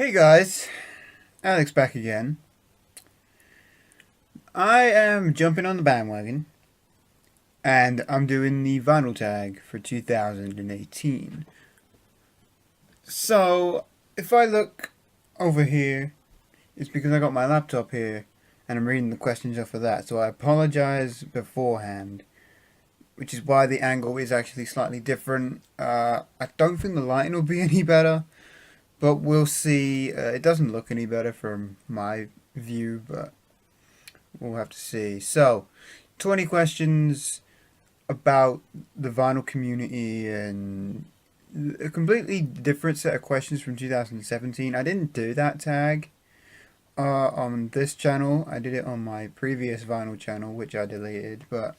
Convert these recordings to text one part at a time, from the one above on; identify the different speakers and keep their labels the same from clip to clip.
Speaker 1: Hey guys, Alex back again. I am jumping on the bandwagon and I'm doing the vinyl tag for 2018. So, if I look over here, it's because I got my laptop here and I'm reading the questions off of that. So I apologize beforehand, which is why the angle is actually slightly different. I don't think the lighting will be any better, but we'll see. It doesn't look any better from my view, but we'll have to see. So, 20 questions about the vinyl community and a completely different set of questions from 2017. I didn't do that tag on this channel. I did it on my previous vinyl channel, which I deleted. But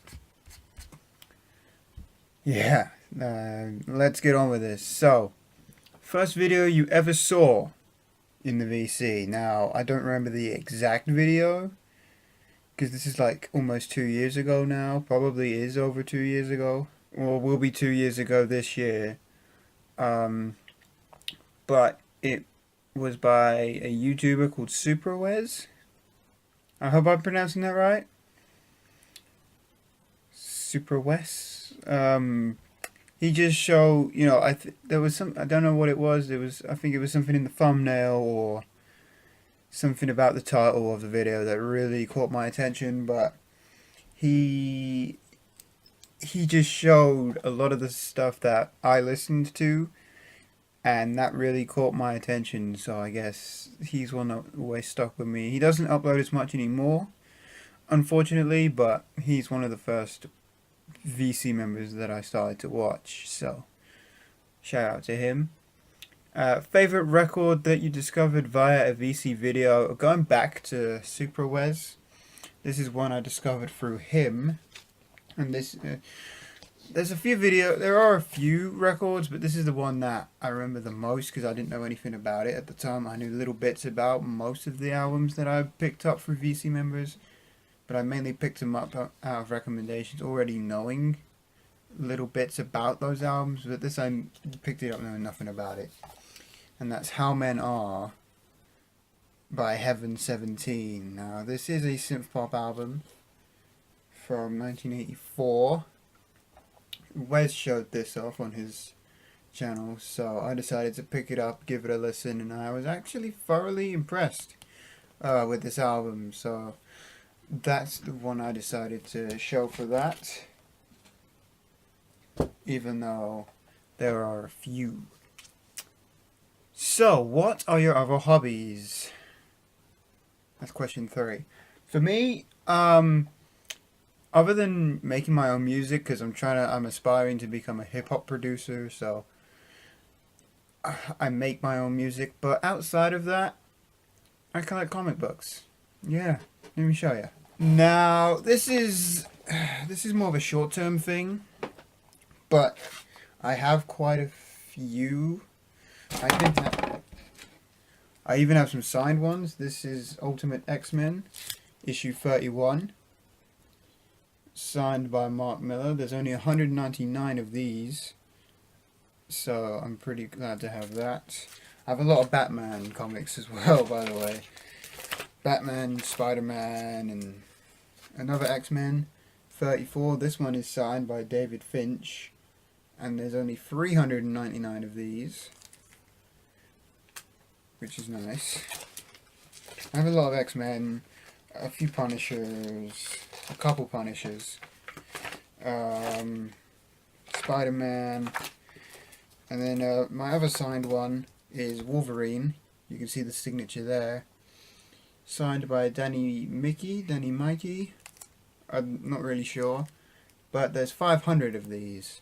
Speaker 1: yeah, let's get on with this. So, first video you ever saw in the VC. Now, I don't remember the exact video, because this is like almost 2 years ago now. Probably is over 2 years ago, or will be 2 years ago this year. Um, but it was by a YouTuber called Superwez. I hope I'm pronouncing that right. Superwez. He just showed, there was some. I don't know what it was. There was. I think it was something in the thumbnail or something about the title of the video that really caught my attention. But he he just showed a lot of the stuff that I listened to, and that really caught my attention. So I guess he's one that always stuck with me. He doesn't upload as much anymore, unfortunately, but he's one of the first VC members that I started to watch. So shout out to him. Favorite record that you discovered via a VC video? Going back to Superwez, this is one I discovered through him, and this there are a few records, but this is the one that I remember the most because I didn't know anything about it at the time. I knew little bits about most of the albums that I picked up for VC members, but I mainly picked them up out of recommendations, already knowing little bits about those albums. But this I picked it up knowing nothing about it, and that's How Men Are by Heaven 17. Now this is a synth pop album from 1984. Wes showed this off on his channel, so I decided to pick it up, give it a listen, and I was actually thoroughly impressed with this album. So that's the one I decided to show for that, even though there are a few. So, what are your other hobbies? That's question 3. For me, other than making my own music, because I'm aspiring to become a hip hop producer, so I make my own music. But outside of that, I collect comic books. Yeah, let me show you. Now, this is more of a short-term thing, but I have quite a few. I even have some signed ones. This is Ultimate X-Men, issue 31. Signed by Mark Miller. There's only 199 of these, so I'm pretty glad to have that. I have a lot of Batman comics as well, by the way. Batman, Spider-Man, and another X-Men 34. This one is signed by David Finch, and there's only 399 of these, which is nice. I have a lot of X-Men, a few Punishers, a couple Punishers, Spider-Man, and then my other signed one is Wolverine. You can see the signature there. Signed by Danny Mikey. I'm not really sure, but there's 500 of these,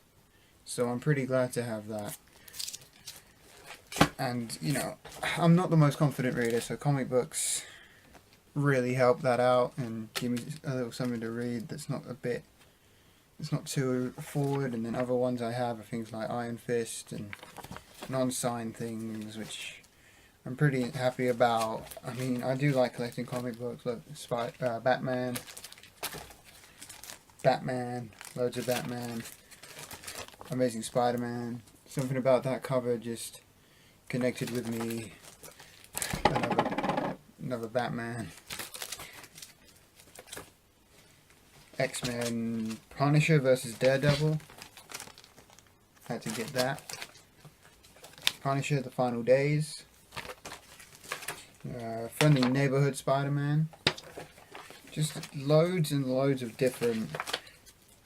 Speaker 1: so I'm pretty glad to have that. And, I'm not the most confident reader, so comic books really help that out and give me a little something to read it's not too forward. And then other ones I have are things like Iron Fist and non-signed things, which I'm pretty happy about. I mean, I do like collecting comic books, like Batman, loads of Batman, Amazing Spider-Man. Something about that cover just connected with me another Batman. X-Men Punisher versus Daredevil. Had to get that. Punisher, The Final Days. Friendly Neighborhood Spider-Man. Just loads and loads of different...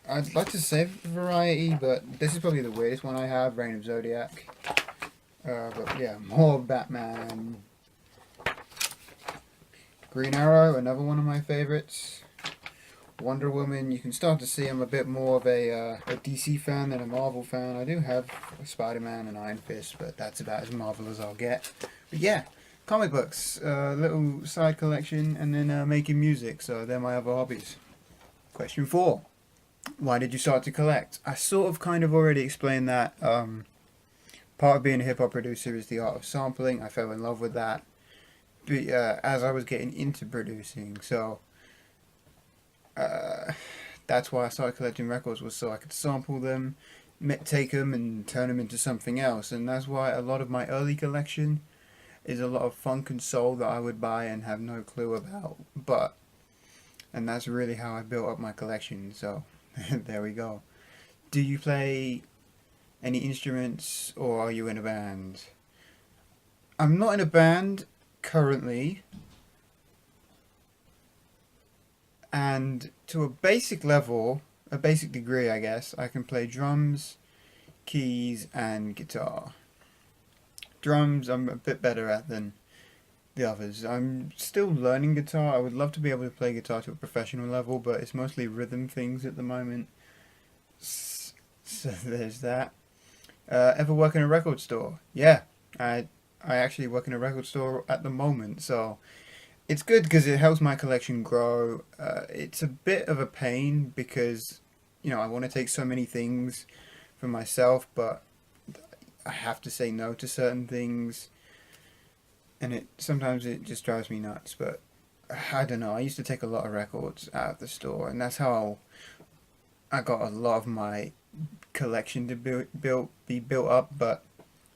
Speaker 1: I'd like to say variety, but this is probably the weirdest one I have, Reign of Zodiac. But yeah, more Batman. Green Arrow, another one of my favorites. Wonder Woman, you can start to see I'm a bit more of a DC fan than a Marvel fan. I do have Spider-Man and Iron Fist, but that's about as Marvel as I'll get. But yeah, comic books, little side collection, and then making music, so they're my other hobbies. Question 4. Why did you start to collect? I sort of kind of already explained that. Part of being a hip-hop producer is the art of sampling. I fell in love with that but, as I was getting into producing, so that's why I started collecting records, was so I could sample them, take them and turn them into something else. And that's why a lot of my early collection is a lot of funk and soul that I would buy and have no clue about, and that's really how I built up my collection. So there we go. Do you play any instruments, or are you in a band? I'm not in a band currently, and to a basic level, a basic degree I guess, I can play drums, keys and guitar. Drums I'm a bit better at than the others. I'm still learning guitar. I would love to be able to play guitar to a professional level, but it's mostly rhythm things at the moment. So there's that. Ever work in a record store? Yeah, I actually work in a record store at the moment, so it's good because it helps my collection grow. It's a bit of a pain because, I want to take so many things for myself, but I have to say no to certain things, and sometimes it just drives me nuts. But I don't know. I used to take a lot of records out of the store, and that's how I got a lot of my collection to be built up. But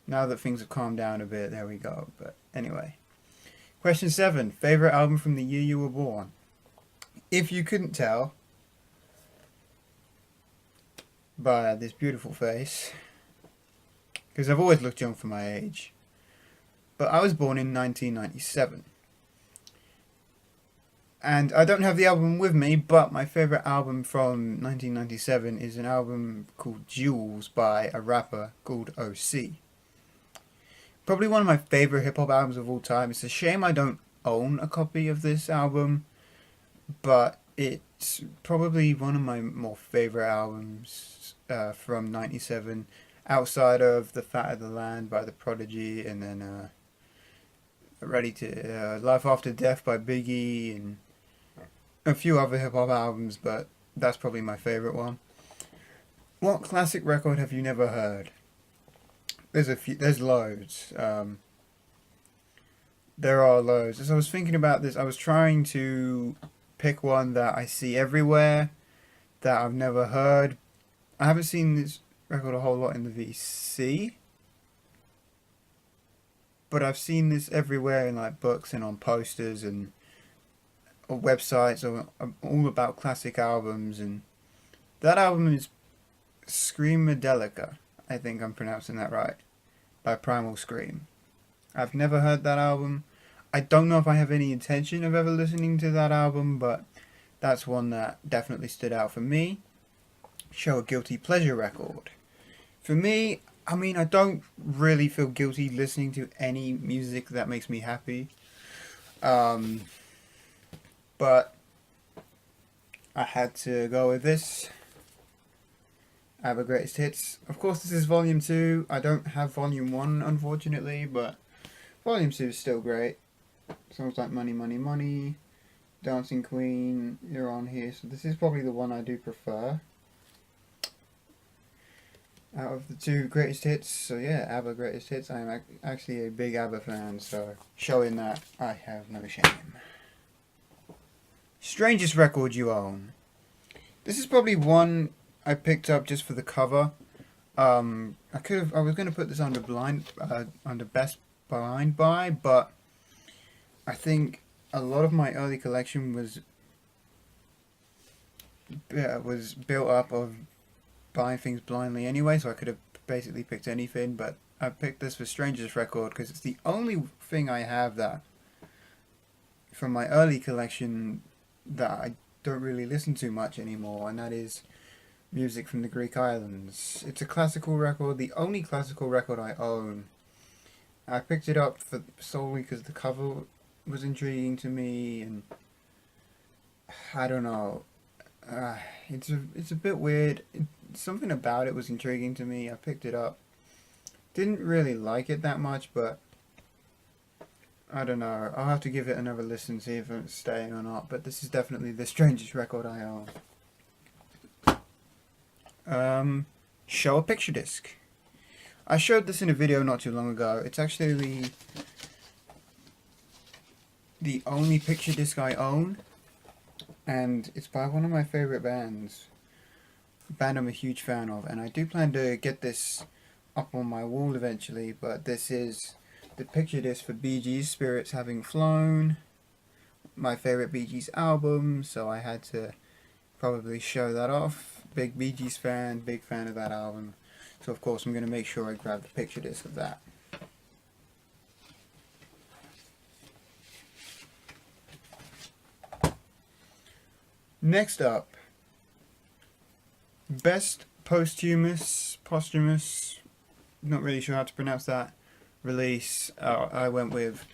Speaker 1: now that things have calmed down a bit, there we go. But anyway. Question 7. Favorite album from the year you were born? If you couldn't tell by this beautiful face, because I've always looked young for my age, but I was born in 1997. And I don't have the album with me, but my favorite album from 1997 is an album called Jewels by a rapper called OC. Probably one of my favorite hip-hop albums of all time. It's a shame I don't own a copy of this album, but it's probably one of my more favorite albums from 97, outside of The Fat of the Land by The Prodigy, and then Life After Death by Biggie, and a few other hip-hop albums, but that's probably my favorite one. What classic record have you never heard? There's loads. There are loads. As I was thinking about this, I was trying to pick one that I see everywhere, that I've never heard. I haven't seen this record a whole lot in the VC, but I've seen this everywhere in like books and on posters and or websites, or all about classic albums. And that album is Screamadelica. I think I'm pronouncing that right, by Primal Scream. I've never heard that album. I don't know if I have any intention of ever listening to that album, but that's one that definitely stood out for me. Show a guilty pleasure record. For me, I don't really feel guilty listening to any music that makes me happy. But I had to go with this. ABBA Greatest Hits. Of course, this is Volume 2. I don't have Volume 1, unfortunately, but Volume 2 is still great. Songs like Money, Money, Money, Dancing Queen, you're on here. So this is probably the one I do prefer out of the 2 greatest hits. So yeah, ABBA Greatest Hits. I am actually a big ABBA fan, so showing that I have no shame. Strangest record you own? This is probably one I picked up just for the cover. I was going to put this under best blind buy, but I think a lot of my early collection was built up of buying things blindly anyway, so I could have basically picked anything, but I picked this for Strangest record because it's the only thing I have that from my early collection that I don't really listen to much anymore, and that is music from the Greek islands. It's a classical record, the only classical record I own. I picked it up solely because the cover was intriguing to me, and I don't know. It's a bit weird. Something about it was intriguing to me. I picked it up. Didn't really like it that much, but I don't know. I'll have to give it another listen, see if it's staying or not. But this is definitely the strangest record I own. Show a picture disc. I showed this in a video not too long ago. It's actually the only picture disc I own, and it's by one of my favorite bands. A band I'm a huge fan of, and I do plan to get this up on my wall eventually, but this is the picture disc for Bee Gees' Spirits Having Flown, my favorite Bee Gees album, so I had to probably show that off. Big Bee Gees fan, big fan of that album, so of course I'm going to make sure I grab the picture disc of that. Next up, best posthumous, not really sure how to pronounce that, release. I went with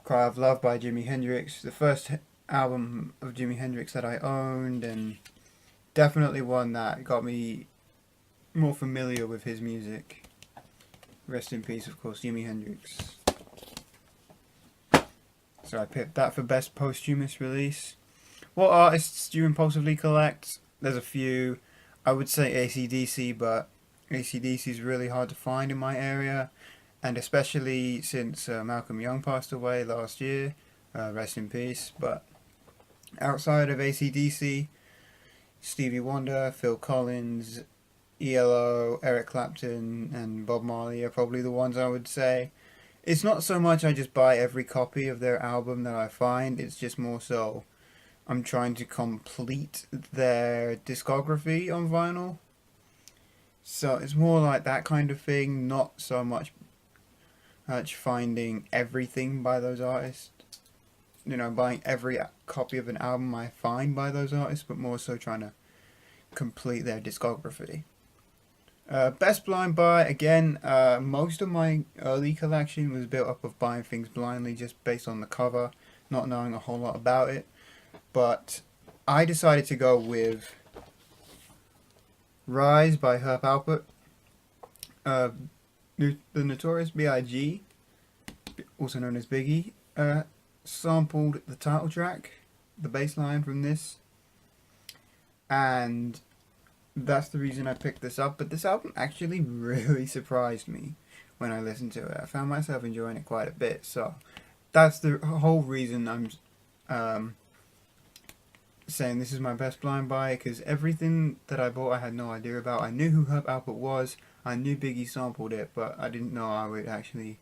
Speaker 1: Cry of Love by Jimi Hendrix, the first album of Jimi Hendrix that I owned, and definitely one that got me more familiar with his music. Rest in peace, of course, Jimi Hendrix. So I picked that for best posthumous release. What artists do you impulsively collect? There's a few. I would say AC/DC, but AC/DC is really hard to find in my area, and especially since Malcolm Young passed away last year. Rest in peace. But outside of AC/DC, Stevie Wonder, Phil Collins, ELO, Eric Clapton, and Bob Marley are probably the ones I would say. It's not so much I just buy every copy of their album that I find, it's just more so I'm trying to complete their discography on vinyl. So it's more like that kind of thing, not so much finding everything by those artists. You know, buying every copy of an album I find by those artists, but more so trying to complete their discography. Best blind buy, again, most of my early collection was built up of buying things blindly just based on the cover, not knowing a whole lot about it. But I decided to go with Rise by Herb Alpert. The Notorious B.I.G., also known as Biggie, sampled the title track, the bass line from this, and that's the reason I picked this up. But this album actually really surprised me when I listened to it. I found myself enjoying it quite a bit, so that's the whole reason I'm saying this is my best blind buy, because everything that I bought I had no idea about. I knew who Herb Alpert was, I knew Biggie sampled it, but I didn't know I would actually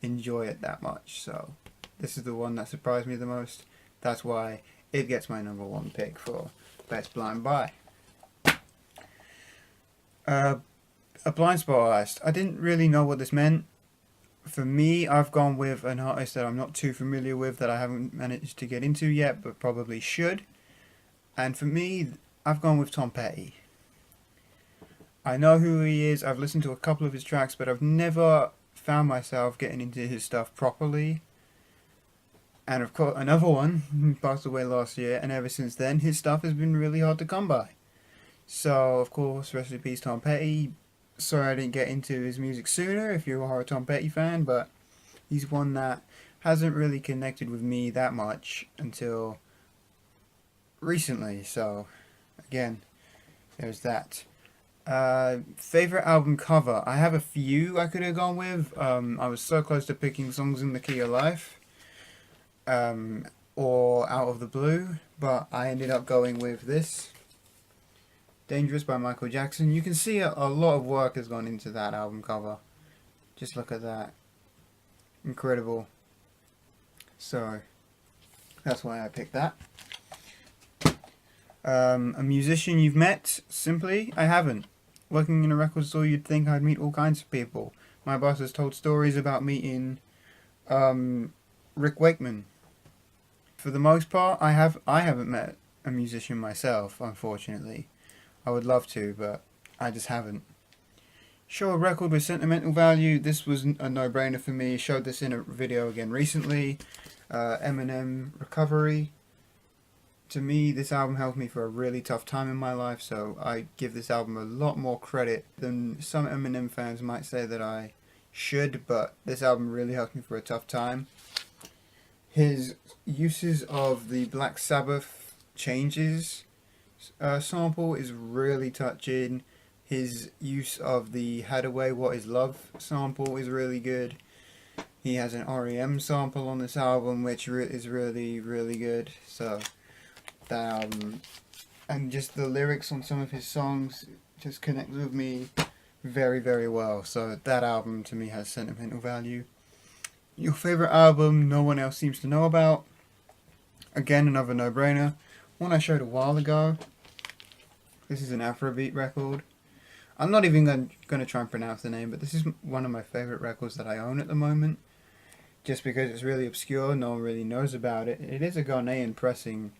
Speaker 1: enjoy it that much. So this is the one that surprised me the most. That's why it gets my number one pick for best blind buy. A blind spot artist. I didn't really know what this meant. For me, I've gone with an artist that I'm not too familiar with, that I haven't managed to get into yet, but probably should. And for me, I've gone with Tom Petty. I know who he is, I've listened to a couple of his tracks, but I've never found myself getting into his stuff properly. And of course, another one passed away last year, and ever since then, his stuff has been really hard to come by. So, of course, rest in peace, Tom Petty. Sorry I didn't get into his music sooner if you are a Tom Petty fan, but he's one that hasn't really connected with me that much until recently. So, again, there's that. Favorite album cover. I have a few I could have gone with. I was so close to picking Songs in the Key of Life, or Out of the Blue, but I ended up going with this, Dangerous by Michael Jackson. You can see a lot of work has gone into that album cover. Just look at that. Incredible. So, That's why I picked that. A musician you've met? Simply, I haven't. Working in a record store, you'd think I'd meet all kinds of people. My boss has told stories about meeting Rick Wakeman. For the most part, I haven't met a musician myself, unfortunately. I would love to, but I just haven't. Show a record with sentimental value. This was a no-brainer for me. Showed this in a video again recently. Eminem Recovery. To me, this album helped me for a really tough time in my life, so I give this album a lot more credit than some Eminem fans might say that I should, but this album really helped me for a tough time. His uses of the Black Sabbath Changes sample is really touching. His use of the Hadaway What Is Love sample is really good. He has an REM sample on this album, which is really, really good. So that album, and just the lyrics on some of his songs just connect with me very, very well. So that album to me has sentimental value. Your favourite album no one else seems to know about? Again, another no-brainer. One I showed a while ago. This is an Afrobeat record. I'm not even going to try and pronounce the name, but this is one of my favourite records that I own at the moment. Just because it's really obscure, no one really knows about it. It is a Ghanaian pressing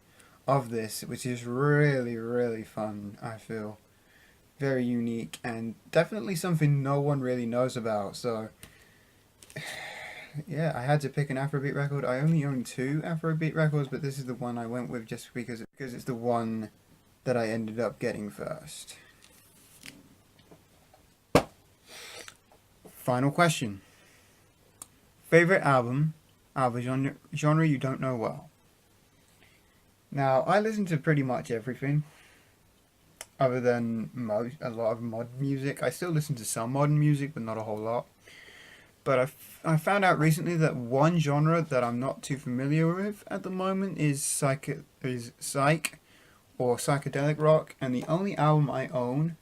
Speaker 1: of this, which is really, really fun, I feel. Very unique, and definitely something no one really knows about, so yeah, I had to pick an Afrobeat record. I only own 2 Afrobeat records, but this is the one I went with just because it's the one that I ended up getting first. Final question. Favorite album genre you don't know well? Now, I listen to pretty much everything, other than a lot of modern music. I still listen to some modern music, but not a whole lot. But I found out recently that one genre that I'm not too familiar with at the moment is psych or psychedelic rock, and the only album I own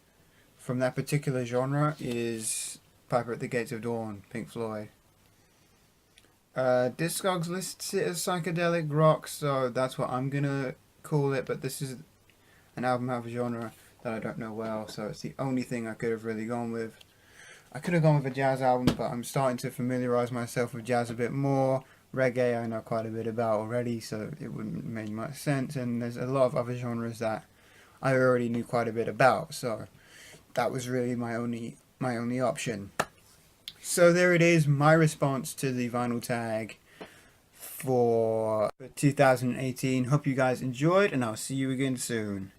Speaker 1: from that particular genre is Piper at the Gates of Dawn, Pink Floyd. Discogs lists it as psychedelic rock, so that's what I'm gonna call it, but this is an album out of a genre that I don't know well, so it's the only thing I could have really gone with. I could have gone with a jazz album, but I'm starting to familiarise myself with jazz a bit more. Reggae I know quite a bit about already, so it wouldn't make much sense, and there's a lot of other genres that I already knew quite a bit about, so that was really my only option. So there it is, my response to the vinyl tag for 2018. Hope you guys enjoyed, and I'll see you again soon.